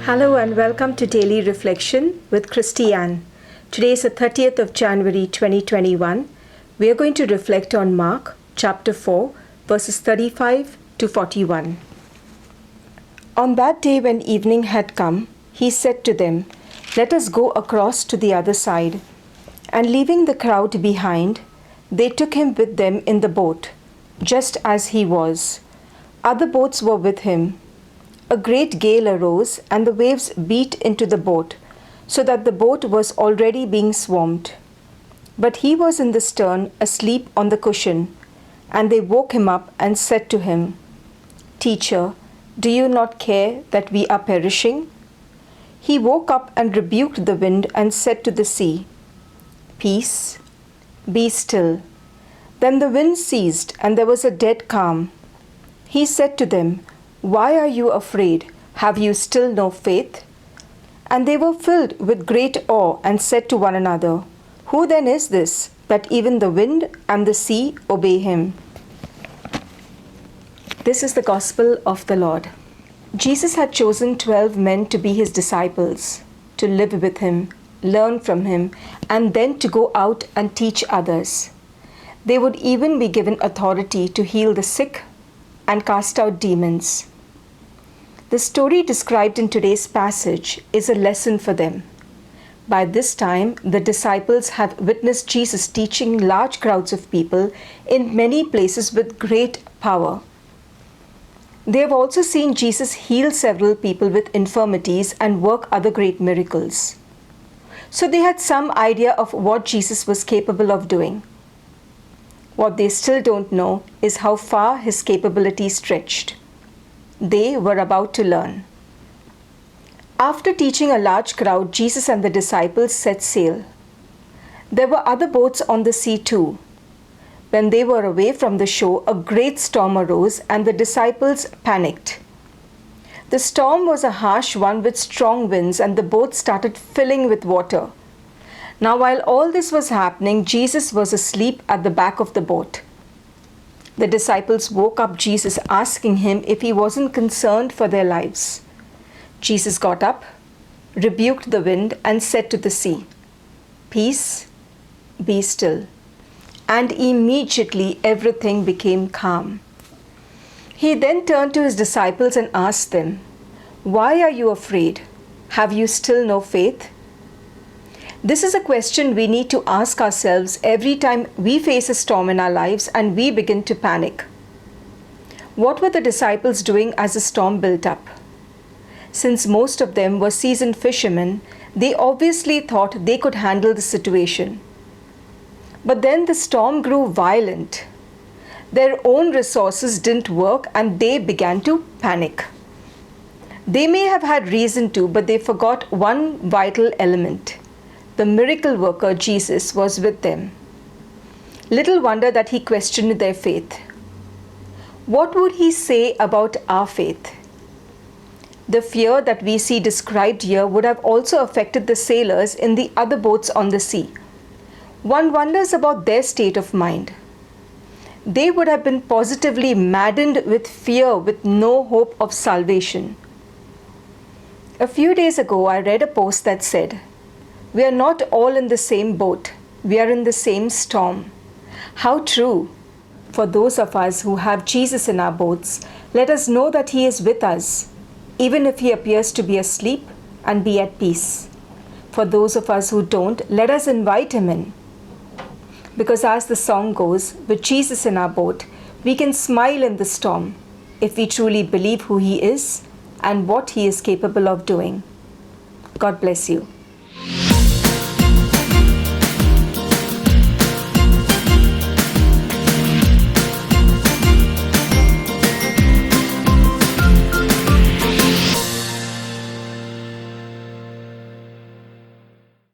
Hello and welcome to Daily Reflection with Christy Ann. Today is the 30th of January 2021. We are going to reflect on Mark chapter 4 verses 35 to 41. On that day when evening had come, he said to them, "Let us go across to the other side." And leaving the crowd behind, they took him with them in the boat, just as he was. Other boats were with him. A great gale arose, and the waves beat into the boat, so that the boat was already being swamped. But he was in the stern, asleep on the cushion, and they woke him up and said to him, "Teacher, do you not care that we are perishing?" He woke up and rebuked the wind and said to the sea, "Peace, be still." Then the wind ceased, and there was a dead calm. He said to them, "Why are you afraid? Have you still no faith?" And they were filled with great awe and said to one another, "Who then is this, that even the wind and the sea obey him?" This is the Gospel of the Lord. Jesus had chosen 12 men to be his disciples, to live with him, learn from him, and then to go out and teach others. They would even be given authority to heal the sick and cast out demons. The story described in today's passage is a lesson for them. By this time, the disciples have witnessed Jesus teaching large crowds of people in many places with great power. They have also seen Jesus heal several people with infirmities and work other great miracles. So they had some idea of what Jesus was capable of doing. What they still don't know is how far his capability stretched. They were about to learn. After teaching a large crowd, Jesus and the disciples set sail. There were other boats on the sea too. When they were away from the shore, a great storm arose and the disciples panicked. The storm was a harsh one with strong winds, and the boat started filling with water. Now, while all this was happening, Jesus was asleep at the back of the boat. The disciples woke up Jesus, asking him if he wasn't concerned for their lives. Jesus got up, rebuked the wind, and said to the sea, "Peace, be still." And immediately everything became calm. He then turned to his disciples and asked them, "Why are you afraid? Have you still no faith?" This is a question we need to ask ourselves every time we face a storm in our lives and we begin to panic. What were the disciples doing as the storm built up? Since most of them were seasoned fishermen, they obviously thought they could handle the situation. But then the storm grew violent. Their own resources didn't work and they began to panic. They may have had reason to, but they forgot one vital element. The miracle worker Jesus was with them. Little wonder that he questioned their faith. What would he say about our faith? The fear that we see described here would have also affected the sailors in the other boats on the sea. One wonders about their state of mind. They would have been positively maddened with fear, with no hope of salvation. A few days ago, I read a post that said, "We are not all in the same boat. We are in the same storm." How true! For those of us who have Jesus in our boats, let us know that he is with us, even if he appears to be asleep, and be at peace. For those of us who don't, let us invite him in. Because as the song goes, with Jesus in our boat, we can smile in the storm if we truly believe who he is and what he is capable of doing. God bless you.